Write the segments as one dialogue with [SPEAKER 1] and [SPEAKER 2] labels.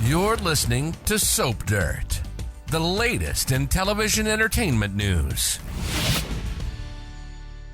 [SPEAKER 1] You're listening to Soap Dirt, the latest in television entertainment news.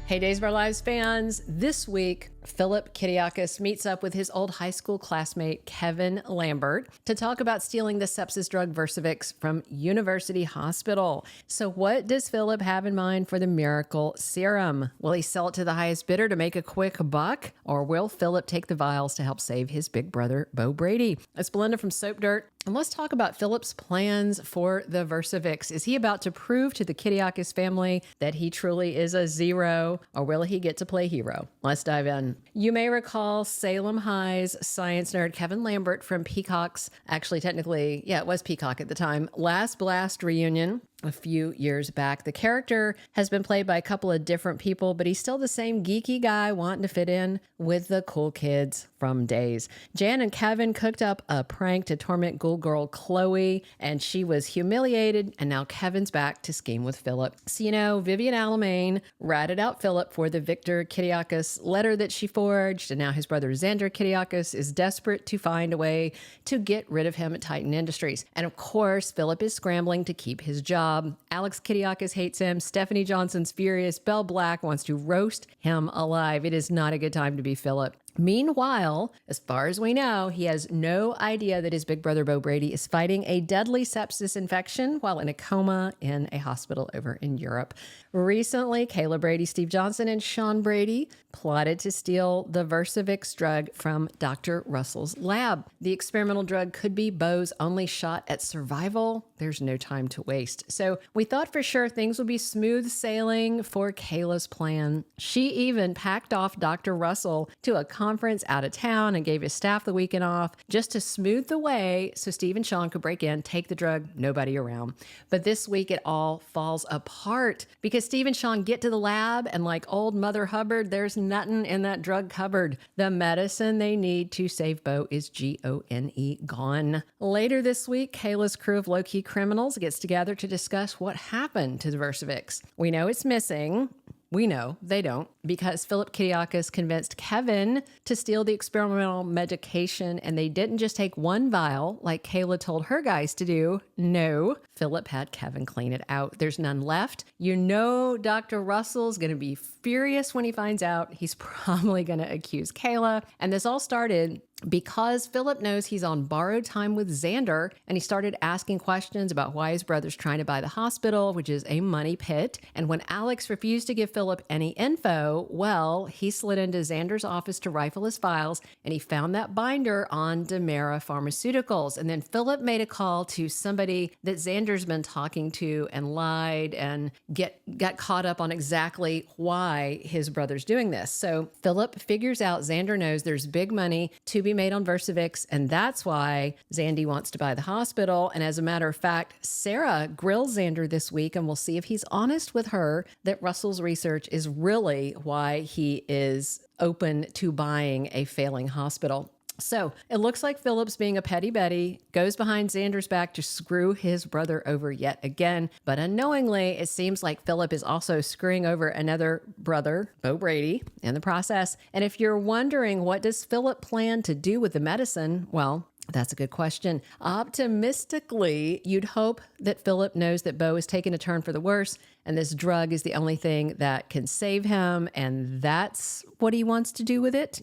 [SPEAKER 2] Hey, Days of Our Lives fans. This week, Philip Kiriakis meets up with his old high school classmate, Kevin Lambert, to talk about stealing the sepsis drug Versix from University Hospital. So what does Philip have in mind for the miracle serum? Will he sell it to the highest bidder to make a quick buck? Or will Philip take the vials to help save his big brother, Bo Brady? It's Belinda from Soap Dirt. And let's talk about Philip's plans for the Versix. Is he about to prove to the Kiriakis family that he truly is a zero, or will he get to play hero? Let's dive in. You may recall Salem High's science nerd Kevin Lambert from Peacock's, it was Peacock at the time, Last Blast reunion a few years back. The character has been played by a couple of different people, but he's still the same geeky guy wanting to fit in with the cool kids from Days. Jan and Kevin cooked up a prank to torment Ghoul Girl Chloe, and she was humiliated, and now Kevin's back to scheme with Philip. So, Vivian Alamain ratted out Philip for the Victor Kiriakis letter that she forged, and now his brother Xander Kiriakis is desperate to find a way to get rid of him at Titan Industries. And of course, Philip is scrambling to keep his job. Alex Kiriakis hates him. Stephanie Johnson's furious. Belle Black wants to roast him alive. It is not a good time to be Philip. Meanwhile, as far as we know, he has no idea that his big brother Bo Brady is fighting a deadly sepsis infection while in a coma in a hospital over in Europe. Recently, Kayla Brady, Steve Johnson, and Sean Brady plotted to steal the Versix drug from Dr. Russell's lab. The experimental drug could be Bo's only shot at survival. There's no time to waste. So we thought for sure things would be smooth sailing for Kayla's plan. She even packed off Dr. Russell to a conference out of town and gave his staff the weekend off just to smooth the way so Steve and Sean could break in, take the drug, nobody around. But this week it all falls apart because Steve and Sean get to the lab and like old Mother Hubbard, there's nothing in that drug cupboard. The medicine they need to save Bo is Gone, gone. Later this week, Kayla's crew of low-key criminals gets together to discuss what happened to the Versix. We know it's missing. We know they don't, because Philip Kiriakis convinced Kevin to steal the experimental medication, and they didn't just take one vial like Kayla told her guys to do. No, Philip had Kevin clean it out. There's none left. Dr. Russell's going to be furious when he finds out. He's probably going to accuse Kayla. And this all started because Philip knows he's on borrowed time with Xander, and he started asking questions about why his brother's trying to buy the hospital, which is a money pit. And when Alex refused to give Philip any info, well, he slid into Xander's office to rifle his files, and he found that binder on Demera Pharmaceuticals. And then Philip made a call to somebody that Xander's been talking to and lied and got caught up on exactly why his brother's doing this. So Philip figures out Xander knows there's big money to be made on Versix, and that's why Xandy wants to buy the hospital. And as a matter of fact, Sarah grills Xander this week, and we'll see if he's honest with her that Russell's research is really why he is open to buying a failing hospital. So it looks like Philip's being a petty Betty, goes behind Xander's back to screw his brother over yet again. But unknowingly, it seems like Philip is also screwing over another brother, Bo Brady, in the process. And if you're wondering, what does Philip plan to do with the medicine? Well, that's a good question. Optimistically, you'd hope that Philip knows that Bo is taking a turn for the worse, and this drug is the only thing that can save him, and that's what he wants to do with it,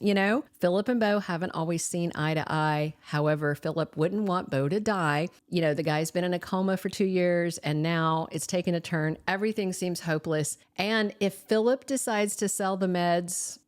[SPEAKER 2] Philip and Bo haven't always seen eye to eye. However, Philip wouldn't want Bo to die. The guy's been in a coma for 2 years, and now it's taken a turn. Everything seems hopeless. And if Philip decides to sell the meds,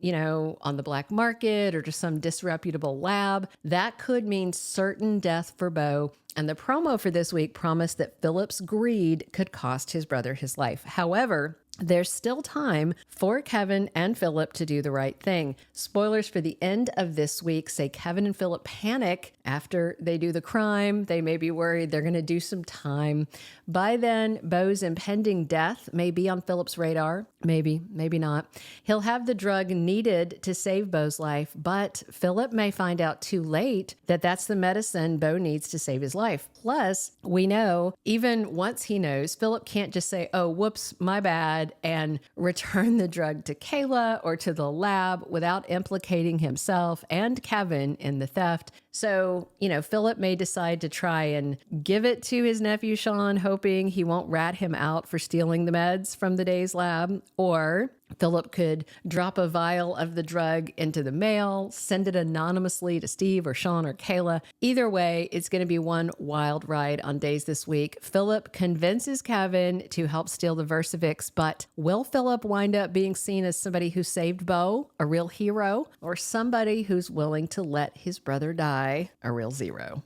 [SPEAKER 2] on the black market or to some disreputable lab, that could mean certain death for Bo. And the promo for this week promised that Philip's greed could cost his brother his life. However, there's still time for Kevin and Philip to do the right thing. Spoilers for the end of this week say Kevin and Philip panic after they do the crime. They may be worried they're going to do some time. By then, Bo's impending death may be on Philip's radar. Maybe, maybe not. He'll have the drug needed to save Bo's life, but Philip may find out too late that that's the medicine Bo needs to save his life. Plus, we know, even once he knows, Philip can't just say, oh, whoops, my bad, and return the drug to Kayla or to the lab without implicating himself and Kevin in the theft. So, Philip may decide to try and give it to his nephew Sean, hoping he won't rat him out for stealing the meds from the day's lab. Or Philip could drop a vial of the drug into the mail, send it anonymously to Steve or Sean or Kayla. Either way, it's going to be one wild ride on Days this week. Philip convinces Kevin to help steal the Versix, but will Philip wind up being seen as somebody who saved Bo, a real hero, or somebody who's willing to let his brother die, a real zero?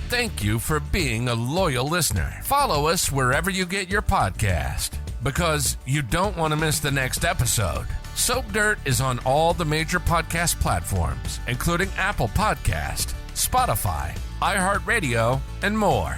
[SPEAKER 1] Thank you for being a loyal listener. Follow us wherever you get your podcast, because you don't want to miss the next episode. Soap Dirt is on all the major podcast platforms, including Apple Podcast, Spotify, iHeartRadio, and more.